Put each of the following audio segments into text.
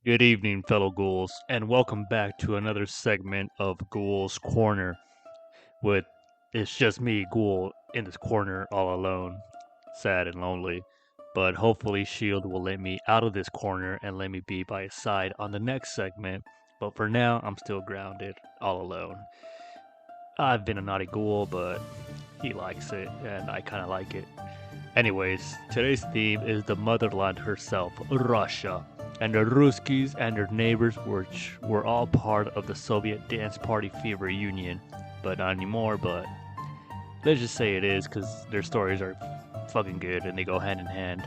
Good evening, fellow ghouls, and welcome back to another segment of Ghoul's Corner. With it's just me, Ghoul, in this corner all alone, sad and lonely. But hopefully, Shield will let me out of this corner and let me be by his side on the next segment. But for now, I'm still grounded, all alone. I've been a naughty ghoul, but he likes it, and I kind of like it. Anyways, today's theme is the motherland herself, Russia, and the Ruskies and their neighbors, which were all part of the Soviet Dance Party Fever Union, but not anymore. But let's just say it is, because their stories are fucking good and they go hand in hand.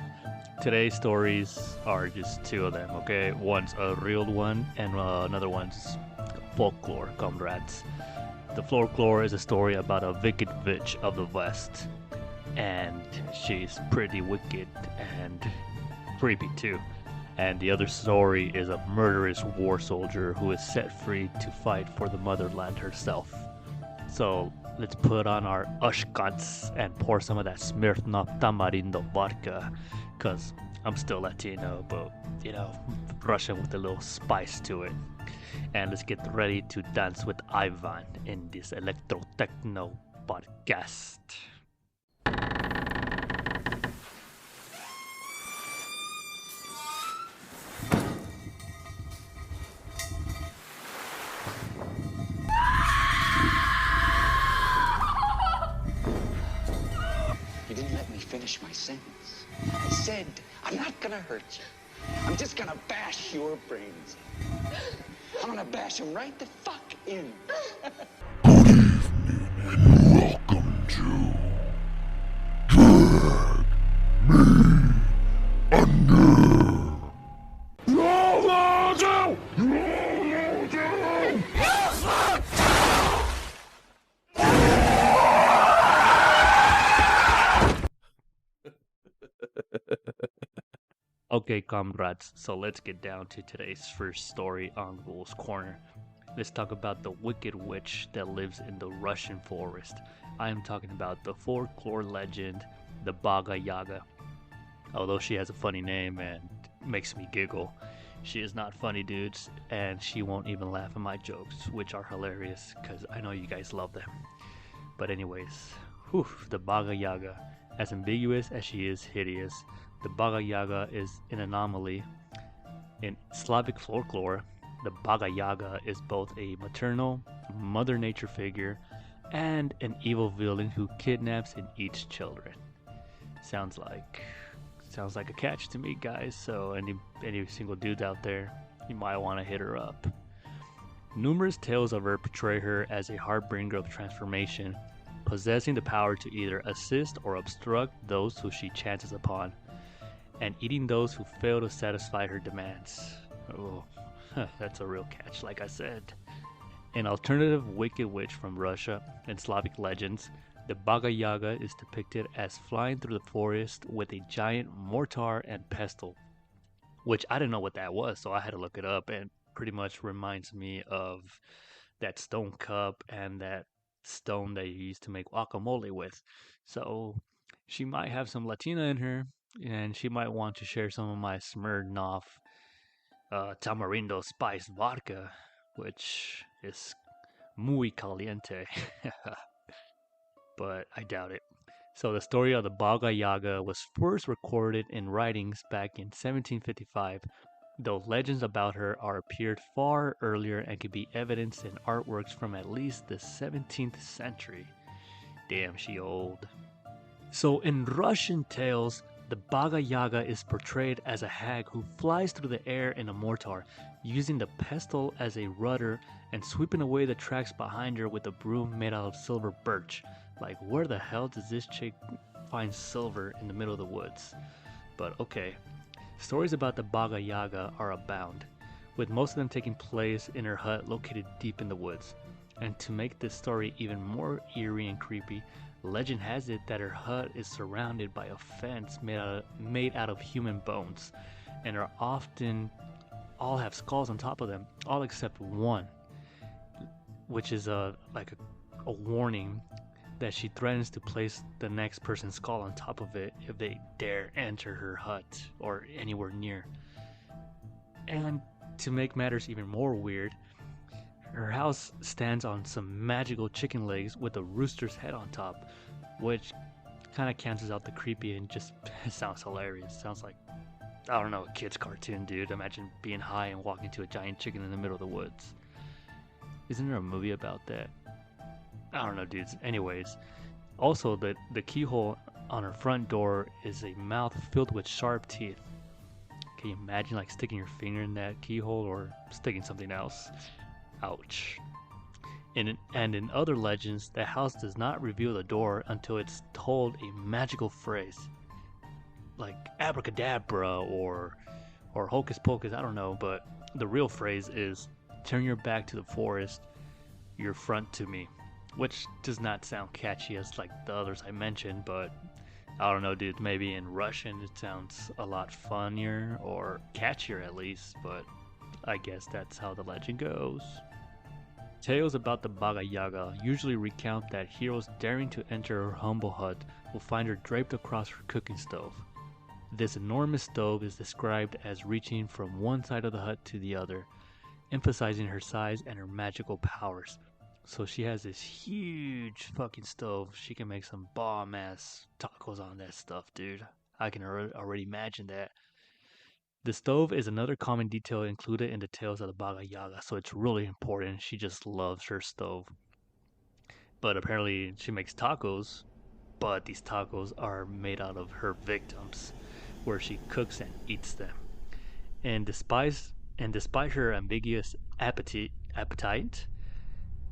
Today's stories are just two of them, okay? One's a real one, and another one's folklore, comrades. The folklore is a story about a wicked witch of the West, and she's pretty wicked and creepy too. And the other story is a murderous war soldier who is set free to fight for the motherland herself. So let's put on our ushkants and pour some of that Smirnoff Tamarindo vodka, cause I'm still Latino, but Russian with a little spice to it. And let's get ready to dance with Ivan in this electro techno podcast. You didn't let me finish my sentence. I said, I'm not gonna hurt you. I'm just gonna bash your brains in. I'm gonna bash them right the fuck in. Welcome to Drag Me Under. Okay, comrades, so let's get down to today's first story on Ghoul's Corner. Let's talk about the wicked witch that lives in the Russian forest. I am talking about the folklore legend, the Baba Yaga. Although she has a funny name and makes me giggle, she is not funny, dudes, and she won't even laugh at my jokes, which are hilarious because I know you guys love them. But anyways, the Baba Yaga, as ambiguous as she is hideous, the Baba Yaga is an anomaly. In Slavic folklore, the Baba Yaga is both a maternal, Mother Nature figure and an evil villain who kidnaps and eats children. Sounds like a catch to me, guys. So any single dudes out there, you might want to hit her up. Numerous tales of her portray her as a harbinger of transformation, possessing the power to either assist or obstruct those who she chances upon, and eating those who fail to satisfy her demands. Oh, that's a real catch, like I said. An alternative wicked witch from Russia and Slavic legends, the Baba Yaga is depicted as flying through the forest with a giant mortar and pestle, which I didn't know what that was, so I had to look it up, and pretty much reminds me of that stone cup and that stone that you used to make guacamole with. So she might have some Latina in her, and she might want to share some of my Smirnoff tamarindo spiced vodka, which is muy caliente. But I doubt it. So the story of the Baba Yaga was first recorded in writings back in 1755, though legends about her are appeared far earlier and can be evidenced in artworks from at least the 17th century. Damn, she old. So in Russian tales, the Baba Yaga is portrayed as a hag who flies through the air in a mortar, using the pestle as a rudder and sweeping away the tracks behind her with a broom made out of silver birch. Like, where the hell does this chick find silver in the middle of the woods? But okay, stories about the Baba Yaga are abound, with most of them taking place in her hut located deep in the woods. And to make this story even more eerie and creepy, legend has it that her hut is surrounded by a fence made out of human bones, and are often all have skulls on top of them, all except one, which is a warning that she threatens to place the next person's skull on top of it if they dare enter her hut or anywhere near. And to make matters even more weird, her house stands on some magical chicken legs with a rooster's head on top, which kind of cancels out the creepy and just sounds hilarious. Sounds like, I don't know, a kid's cartoon, dude. Imagine being high and walking to a giant chicken in the middle of the woods. Isn't there a movie about that? I don't know, dudes. Anyways, also the keyhole on her front door is a mouth filled with sharp teeth. Can you imagine like sticking your finger in that keyhole or sticking something else? Ouch. And in other legends, the house does not reveal the door until it's told a magical phrase, like abracadabra or hocus pocus. I don't know, but the real phrase is "Turn your back to the forest, your front to me," which does not sound catchy as like the others I mentioned, but I don't know, dude. Maybe in Russian it sounds a lot funnier or catchier at least, but I guess that's how the legend goes. Tales about the Baba Yaga usually recount that heroes daring to enter her humble hut will find her draped across her cooking stove. This enormous stove is described as reaching from one side of the hut to the other, emphasizing her size and her magical powers. So she has this huge fucking stove. She can make some bomb ass tacos on that stuff, dude. I can already imagine that. The stove is another common detail included in the tales of the Baba Yaga, so it's really important. She just loves her stove. But apparently, she makes tacos, but these tacos are made out of her victims, where she cooks and eats them. And despite her ambiguous appetite,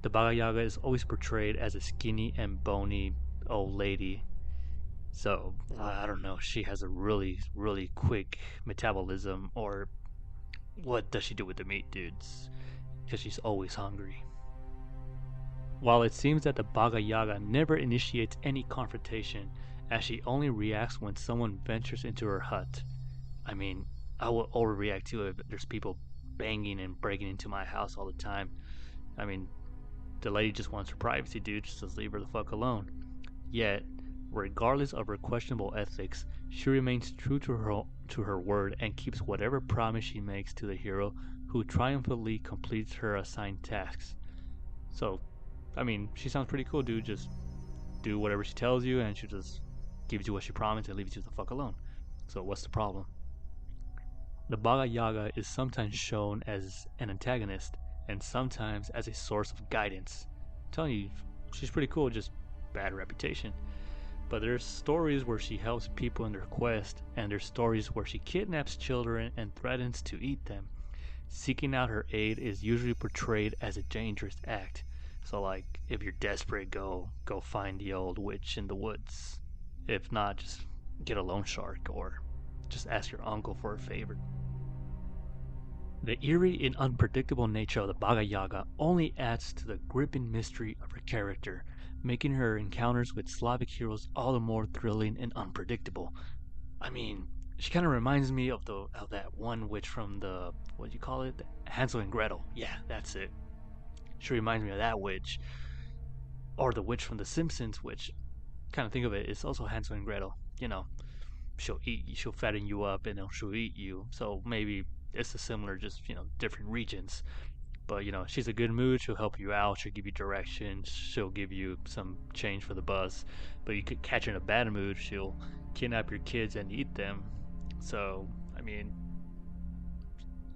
the Baba Yaga is always portrayed as a skinny and bony old lady. So I don't know. She has a really, really quick metabolism, or what does she do with the meat, dudes? Because she's always hungry. While it seems that the Baba Yaga never initiates any confrontation, as she only reacts when someone ventures into her hut. I mean, I will overreact too if there's people banging and breaking into my house all the time. I mean, the lady just wants her privacy, dude. Just leave her the fuck alone. Yet, regardless of her questionable ethics, she remains true to her word and keeps whatever promise she makes to the hero who triumphantly completes her assigned tasks. So, I mean, she sounds pretty cool, dude. Just do whatever she tells you and she'll just give you what she promised and leave you the fuck alone. So what's the problem? The Baba Yaga is sometimes shown as an antagonist and sometimes as a source of guidance. I'm telling you, she's pretty cool, just bad reputation. But there's stories where she helps people in their quest, and there's stories where she kidnaps children and threatens to eat them. Seeking out her aid is usually portrayed as a dangerous act. So like, if you're desperate, go find the old witch in the woods. If not, just get a loan shark or just ask your uncle for a favor. The eerie and unpredictable nature of the Baba Yaga only adds to the gripping mystery of her character, making her encounters with Slavic heroes all the more thrilling and unpredictable. I mean, she kind of reminds me of that one witch from the, what do you call it? Hansel and Gretel. Yeah, that's it. She reminds me of that witch. Or the witch from The Simpsons, which, kind of think of it, it's also Hansel and Gretel. You know, she'll fatten you up and then she'll eat you. So maybe it's a similar, just, different regions. But, she's a good mood. She'll help you out. She'll give you directions. She'll give you some change for the bus. But you could catch her in a bad mood. She'll kidnap your kids and eat them. So, I mean,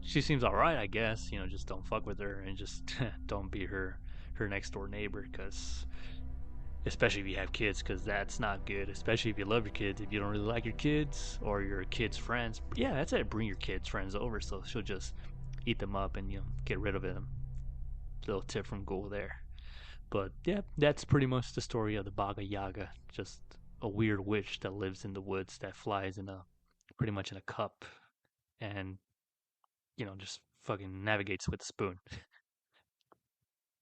she seems alright, I guess. Just don't fuck with her and just don't be her next door neighbor. Because, especially if you have kids, because that's not good. Especially if you love your kids. If you don't really like your kids or your kids' friends. Yeah, that's it. Bring your kids' friends over. So she'll just eat them up and get rid of them. Little tip from Google there. But yeah, that's pretty much the story of the Baba Yaga. Just a weird witch that lives in the woods that flies pretty much in a cup, and just fucking navigates with a spoon.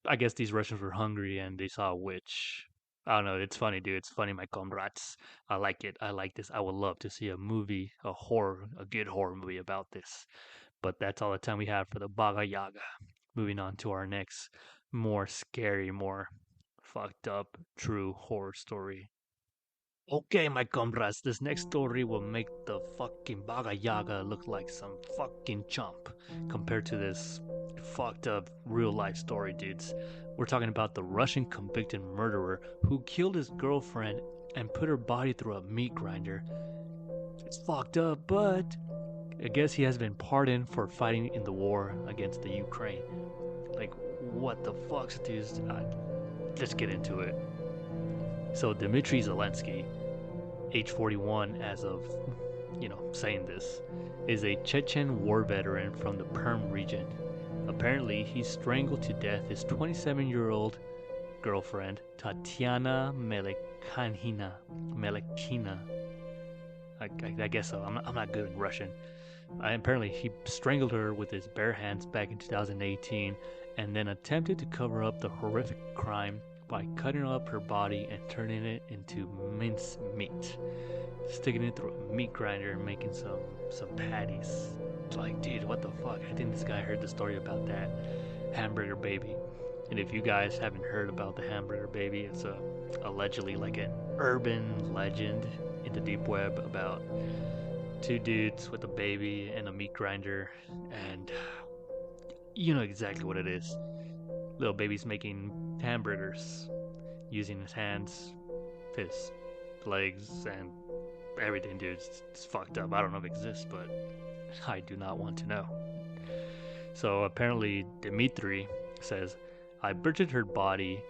I guess these Russians were hungry and they saw a witch. I don't know. It's funny, dude. It's funny, my comrades. I like it. I like this. I would love to see a good horror movie about this. But that's all the time we have for the Baba Yaga. Moving on to our next, more scary, more fucked up, true horror story. Okay, my comrades, this next story will make the fucking Baba Yaga look like some fucking chump compared to this fucked up real life story, dudes. We're talking about the Russian convicted murderer who killed his girlfriend and put her body through a meat grinder. It's fucked up, but I guess he has been pardoned for fighting in the war against the Ukraine. Like, what the fuck, dudes? Let's get into it. So, Dmitry Zelensky, age 41 as of, saying this, is a Chechen war veteran from the Perm region. Apparently, he strangled to death his 27-year-old girlfriend, Tatiana Melekina. I guess so. I'm not good in Russian. Apparently, he strangled her with his bare hands back in 2018 and then attempted to cover up the horrific crime by cutting up her body and turning it into mince meat, sticking it through a meat grinder and making some patties. It's like, dude, what the fuck? I think this guy heard the story about that hamburger baby. And if you guys haven't heard about the hamburger baby, it's allegedly like an urban legend in the deep web about two dudes with a baby and a meat grinder, and you know exactly what it is. Little baby's making hamburgers using his hands, his legs, and everything, dude. It's fucked up. I don't know if it exists, but I do not want to know. So apparently, Dmitry says, I butchered her body,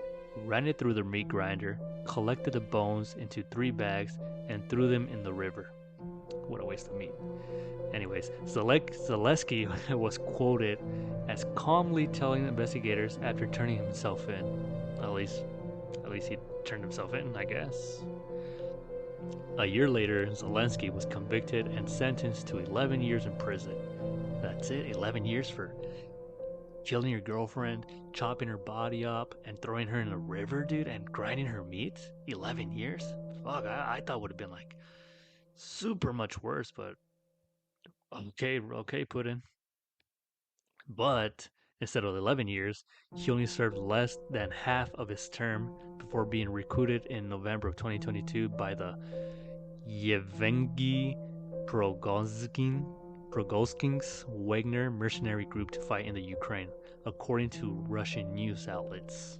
ran it through the meat grinder, collected the bones into 3 bags, and threw them in the river. What a waste of meat. Anyways, Zaleski was quoted as calmly telling investigators after turning himself in. At least he turned himself in, I guess. A year later, Zelensky was convicted and sentenced to 11 years in prison. That's it, 11 years for killing your girlfriend, chopping her body up, and throwing her in a river, dude, and grinding her meat? 11 years? Fuck, I thought it would have been like super much worse, but okay, Putin. But instead of 11 years, he only served less than half of his term before being recruited in November of 2022 by the Yevgeny Prigozhin's Wagner mercenary group to fight in the Ukraine, according to Russian news outlets.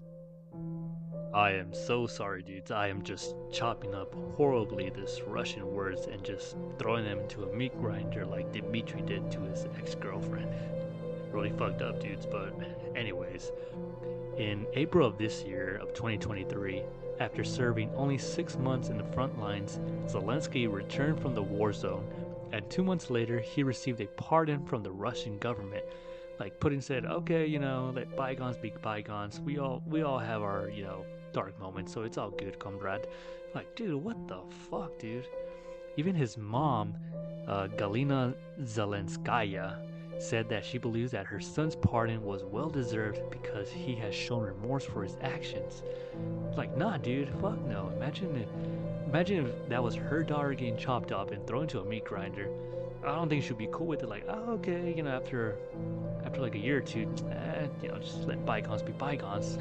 I am so sorry, dudes. I am just chopping up horribly these Russian words and just throwing them into a meat grinder like Dmitry did to his ex-girlfriend. Really fucked up, dudes. But anyways, in April of this year, of 2023, after serving only 6 months in the front lines, Zelensky returned from the war zone, and 2 months later, he received a pardon from the Russian government. Like Putin said, okay, let bygones be bygones. We all have our, dark moments, so it's all good, comrade. Like, dude, what the fuck, dude? Even his mom, Galina Zelenskaya, said that she believes that her son's pardon was well deserved because he has shown remorse for his actions. Like, nah, dude, fuck no. Imagine if that was her daughter getting chopped up and thrown into a meat grinder. I don't think she'd be cool with it. Like, oh, okay, after like a year or two, just let bygones be bygones.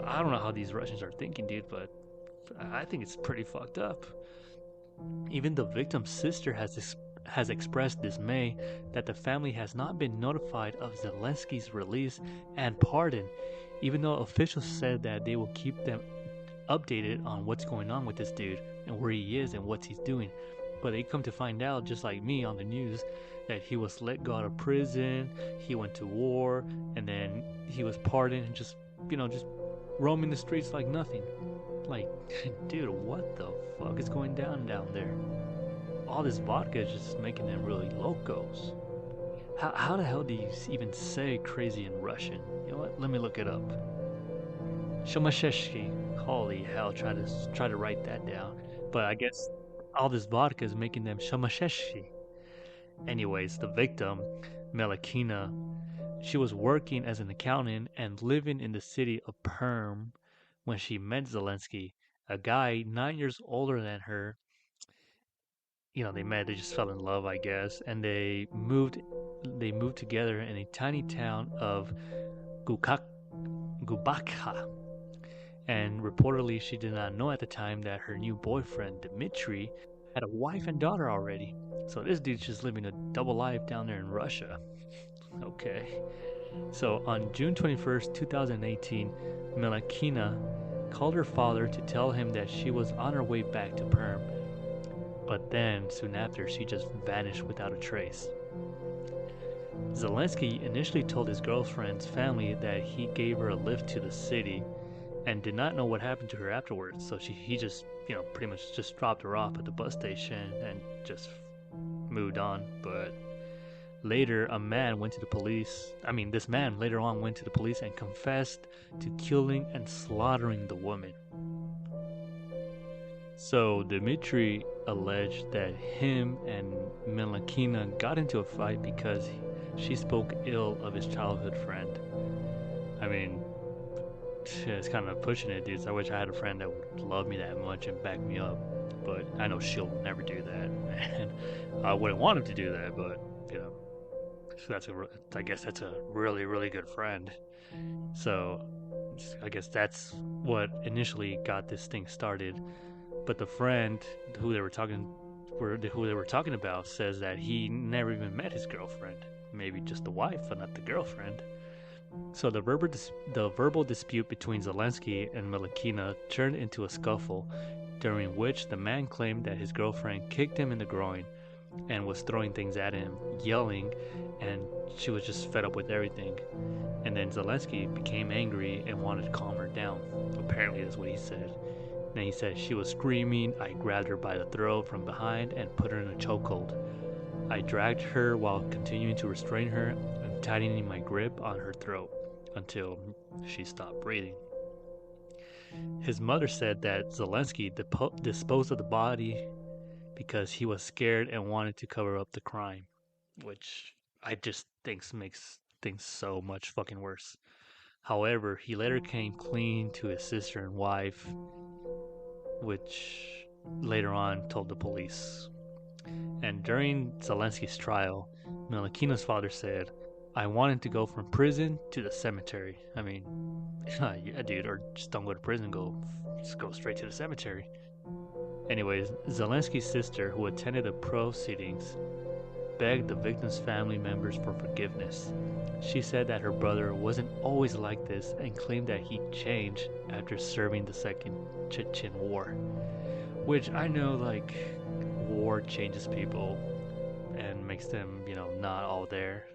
I don't know how these Russians are thinking, dude, but I think it's pretty fucked up. Even the victim's sister has expressed dismay that the family has not been notified of Zelensky's release and pardon, even though officials said that they will keep them updated on what's going on with this dude and where he is and what he's doing. But they come to find out, just like me on the news, that he was let go out of prison, he went to war, and then he was pardoned and just roaming the streets like nothing. Like, dude, what the fuck is going down there? All this vodka is just making them really locos. How the hell do you even say crazy in Russian? You know what? Let me look it up. Shomasheshki. Holy hell, try to write that down. But I guess all this vodka is making them Shomasheshki. Anyways, the victim, Melekina, she was working as an accountant and living in the city of Perm when she met Zelensky, a guy 9 years older than her. They just fell in love, I guess, and they moved together in a tiny town of Gubakha. And reportedly, she did not know at the time that her new boyfriend, Dmitri, had a wife and daughter already. So this dude's just living a double life down there in Russia. Okay. So on June 21st, 2018, Melakina called her father to tell him that she was on her way back to Perm. But then, soon after, she just vanished without a trace. Zelensky initially told his girlfriend's family that he gave her a lift to the city and did not know what happened to her afterwards. So he just, pretty much just dropped her off at the bus station and just moved on. But later, a man went to the police. This man later on went to the police and confessed to killing and slaughtering the woman. So Dmitri alleged that him and Melakina got into a fight because she spoke ill of his childhood friend. I mean, it's kind of pushing it, dudes. I wish I had a friend that would love me that much and back me up, but I know she'll never do that, and I wouldn't want him to do that. But so I guess that's a really, really good friend. So I guess that's what initially got this thing started. But the friend who they were talking about says that he never even met his girlfriend. Maybe just the wife, but not the girlfriend. So the verbal dispute between Zelensky and Melakina turned into a scuffle, during which the man claimed that his girlfriend kicked him in the groin and was throwing things at him, yelling, and she was just fed up with everything. And then Zelensky became angry and wanted to calm her down. Apparently, that's what he said. Then he said she was screaming. I grabbed her by the throat from behind and put her in a chokehold. I dragged her while continuing to restrain her and tightening my grip on her throat until she stopped breathing. His mother said that Zelensky disposed of the body because he was scared and wanted to cover up the crime, which I just think makes things so much fucking worse. However, he later came clean to his sister and wife, which later on told the police. And during Zelensky's trial, Melakina's father said, I wanted to go from prison to the cemetery. Yeah, dude, or just don't go to prison, just go straight to the cemetery. Anyways, Zelensky's sister, who attended the proceedings, begged the victim's family members for forgiveness. She said that her brother wasn't always like this and claimed that he changed after serving the Second Chechen War. Which I know, war changes people and makes them, not all there,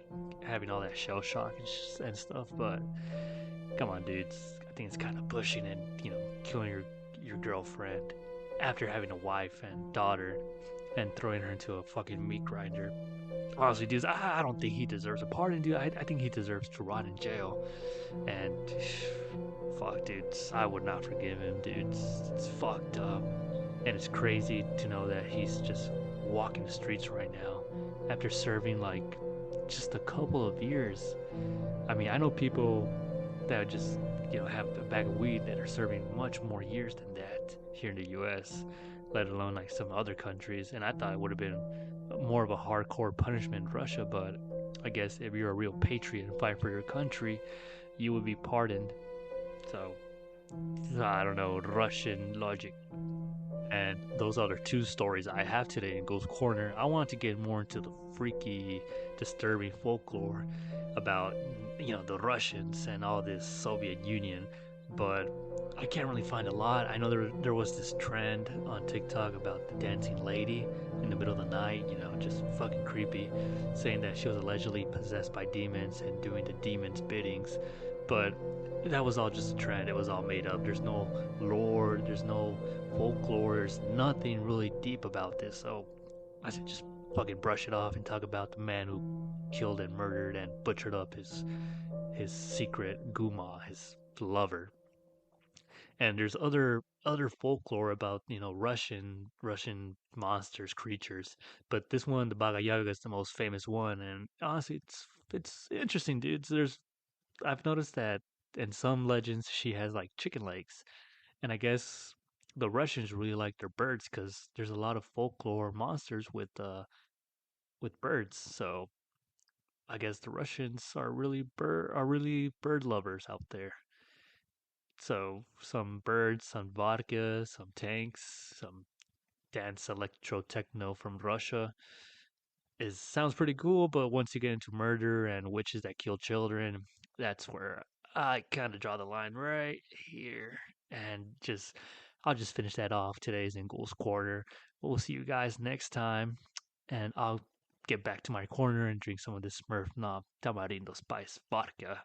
having all that shell shock and stuff, but come on, dudes. I think it's kind of pushing and, killing your girlfriend after having a wife and daughter and throwing her into a fucking meat grinder. Honestly, dudes, I don't think he deserves a pardon, dude. I think he deserves to rot in jail. And fuck, dudes, I would not forgive him, dudes. It's fucked up. And it's crazy to know that he's just walking the streets right now after serving just a couple of years. I know people that just, have a bag of weed that are serving much more years than that here in the US, let alone some other countries. And I thought it would have been more of a hardcore punishment in Russia, but I guess if you're a real patriot and fight for your country, you would be pardoned. So, I don't know, Russian logic. And those are the two stories I have today in Ghost Corner. I want to get more into the freaky, disturbing folklore about, the Russians and all this Soviet Union, but I can't really find a lot. I know there was this trend on TikTok about the dancing lady in the middle of the night, just fucking creepy, saying that she was allegedly possessed by demons and doing the demons' biddings. But that was all just a trend. It was all made up. There's no lore, there's no folklore, there's nothing really deep about this. So I said just fucking brush it off and talk about the man who killed and murdered and butchered up his secret Guma, his lover. And there's other folklore about Russian monsters, creatures, but this one, the Baba Yaga, is the most famous one. And honestly, it's interesting, dudes. I've noticed that in some legends she has chicken legs, and I guess the Russians really like their birds because there's a lot of folklore monsters with birds. So I guess the Russians are really bird lovers out there. So some birds, some vodka, some tanks, some dance electro techno from Russia. It sounds pretty cool, but once you get into murder and witches that kill children, that's where I kind of draw the line right here. And I'll just finish that off today's In Ghouls Corner. We'll see you guys next time, and I'll get back to my corner and drink some of this Smurf Knob Tamarindo Spice vodka.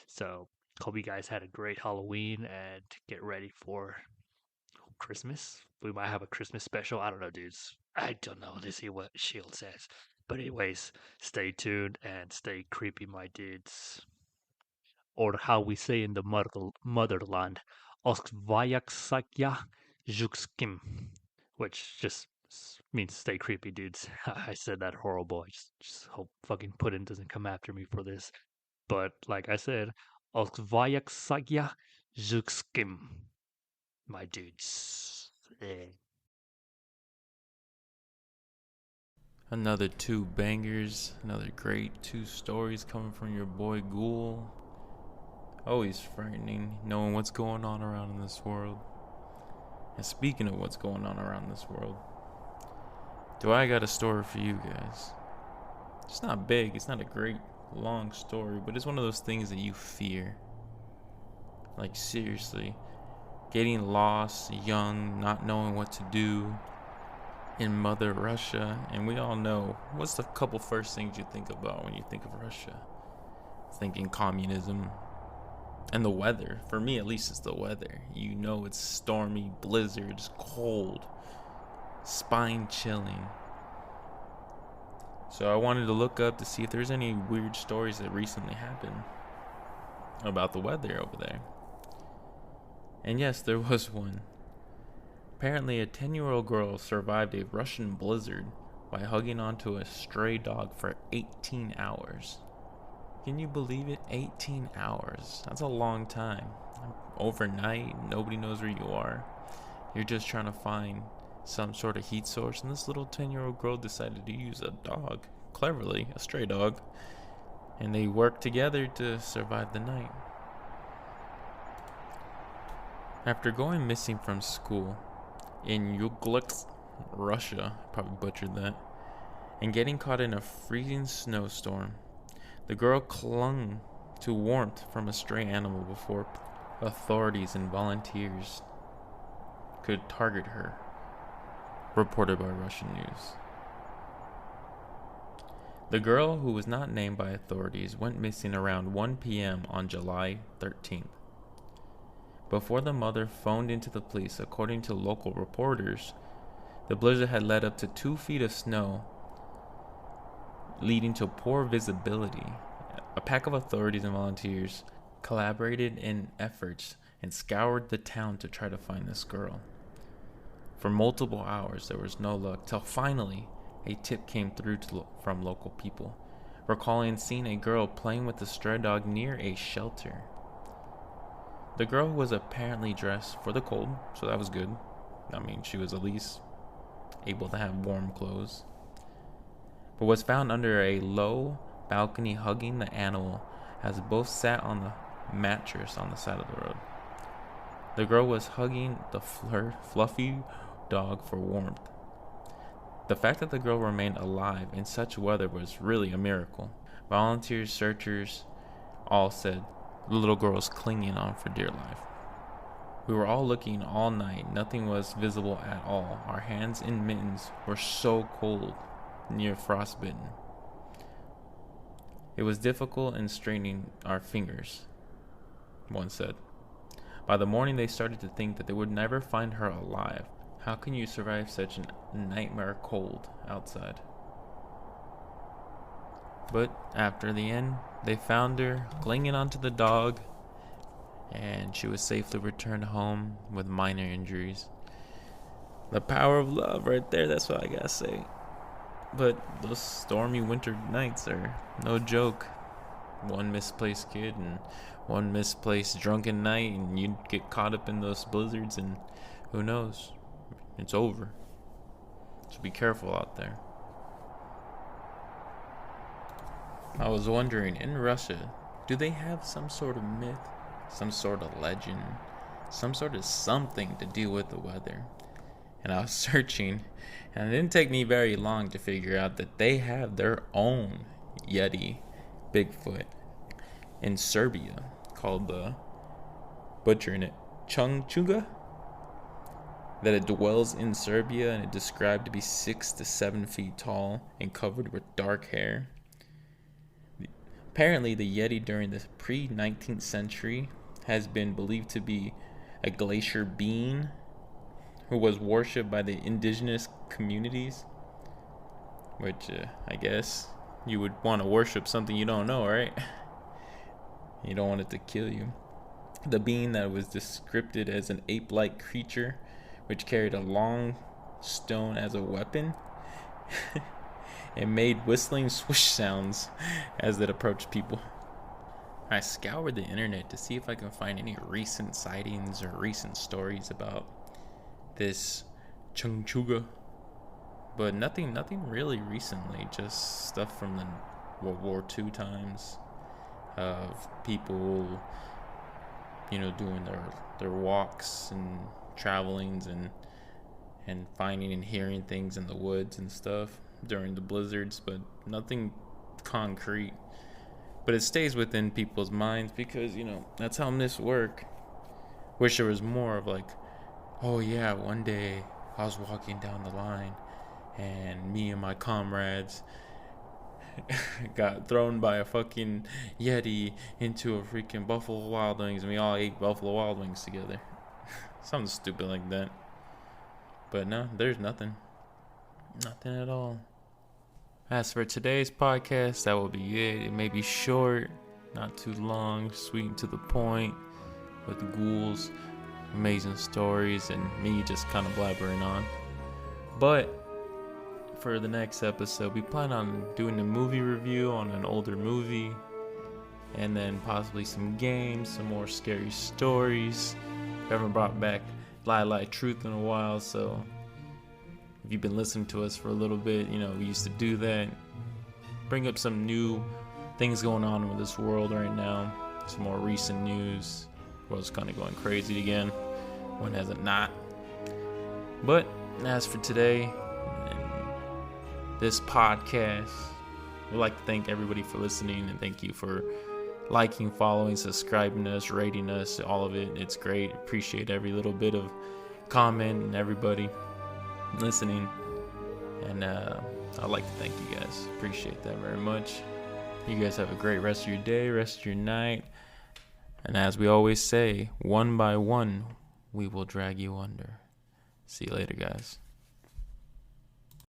So, hope you guys had a great Halloween and get ready for Christmas. We might have a Christmas special. I don't know, dudes. I don't know. Let's see what Shield says. But anyways, stay tuned and stay creepy, my dudes. Or how we say in the motherland, Oskvayaksakya Jukskim, which just means stay creepy, dudes. I said that horrible. I just hope fucking Puddin doesn't come after me for this. But like I said, Oskvayaksakya Jukskim, my dudes. Another two bangers, another great two stories coming from your boy Ghoul. Always frightening knowing what's going on around in this world. And speaking of what's going on around this world, do I got a story for you guys? It's not big, it's not a great long story, but it's one of those things that you fear. Like seriously, getting lost, young, not knowing what to do in Mother Russia. And we all know, what's the couple first things you think about when you think of Russia? Thinking communism and the weather. For me at least, it's the weather. You know, it's stormy, blizzards, cold, spine chilling. So I wanted to look up to see if there's any weird stories that recently happened about the weather over there. And yes, there was one. Apparently, a 10-year-old girl survived a Russian blizzard by hugging onto a stray dog for 18 hours. Can you believe it? 18 hours. That's a long time. Overnight, nobody knows where you are. You're just trying to find some sort of heat source, and this little 10-year-old girl decided to use a dog, cleverly, a stray dog, and they worked together to survive the night. After going missing from school in Yuglusk, Russia, probably butchered that, and getting caught in a freezing snowstorm, the girl clung to warmth from a stray animal before authorities and volunteers could target her, reported by Russian news. The girl, who was not named by authorities, went missing around 1 p.m. on July 13th. Before the mother phoned into the police, according to local reporters, the blizzard had led up to 2 feet of snow, leading to poor visibility. A pack of authorities and volunteers collaborated in efforts and scoured the town to try to find this girl. For multiple hours, there was no luck, till finally a tip came through from local people, recalling seeing a girl playing with a stray dog near a shelter. The girl was apparently dressed for the cold, so that was good. I mean, she was at least able to have warm clothes, but was found under a low balcony hugging the animal as both sat on the mattress on the side of the road. The girl was hugging the fluffy dog for warmth. The fact that the girl remained alive in such weather was really a miracle. Volunteers, searchers, all said the little girl was clinging on for dear life. We were all looking all night. Nothing was visible at all. Our hands in mittens were so cold, near frostbitten. It was difficult in straining our fingers, one said. By the morning, they started to think that they would never find her alive. How can you survive such a nightmare cold outside? But after the end, they found her clinging onto the dog, and she was safely returned home with minor injuries. The power of love right there, that's what I gotta say. But those stormy winter nights are no joke. One misplaced kid and one misplaced drunken night, and you'd get caught up in those blizzards, and who knows? It's over. So be careful out there. I was wondering, in Russia, do they have some sort of myth, some sort of legend some sort of something to do with the weather. And I was searching, and it didn't take me very long to figure out that they have their own Yeti Bigfoot in Serbia called the, butchering it, Chungchuga, that it dwells in Serbia, and it described to be 6 to 7 feet tall and covered with dark hair. Apparently, the Yeti during the pre-19th century has been believed to be a glacier being who was worshipped by the indigenous communities, which I guess you would want to worship something you don't know, right? You don't want it to kill you. The being that was described as an ape-like creature which carried a long stone as a weapon and made whistling swoosh sounds as it approached people. I scoured the internet to see if I can find any recent sightings or recent stories about this Chungchuga, but nothing really recently. Just stuff from the World War II times of people, doing their walks and travelings and finding and hearing things in the woods and stuff during the blizzards, but nothing concrete. But it stays within people's minds because, that's how myths work. Wish there was more of like, oh yeah, one day I was walking down the line and me and my comrades got thrown by a fucking Yeti into a freaking Buffalo Wild Wings and we all ate Buffalo Wild Wings together. Something stupid like that. But no, there's nothing. Nothing at all. As for today's podcast, that will be it. It may be short, not too long, sweet and to the point, with ghouls, amazing stories, and me just kind of blabbering on. But for the next episode, we plan on doing a movie review on an older movie, and then possibly some games, some more scary stories. We haven't brought back Lie Truth in a while, so if you've been listening to us for a little bit, we used to do that. Bring up some new things going on with this world right now. Some more recent news. The world's kind of going crazy again. When has it not? But as for today, this podcast, we'd like to thank everybody for listening, and thank you for liking, following, subscribing to us, rating us, all of it. It's great. Appreciate every little bit of comment and everybody listening. And I'd like to thank you guys. Appreciate that very much. You guys have a great rest of your day, rest of your night. And as we always say, one by one, we will drag you under. See you later, guys.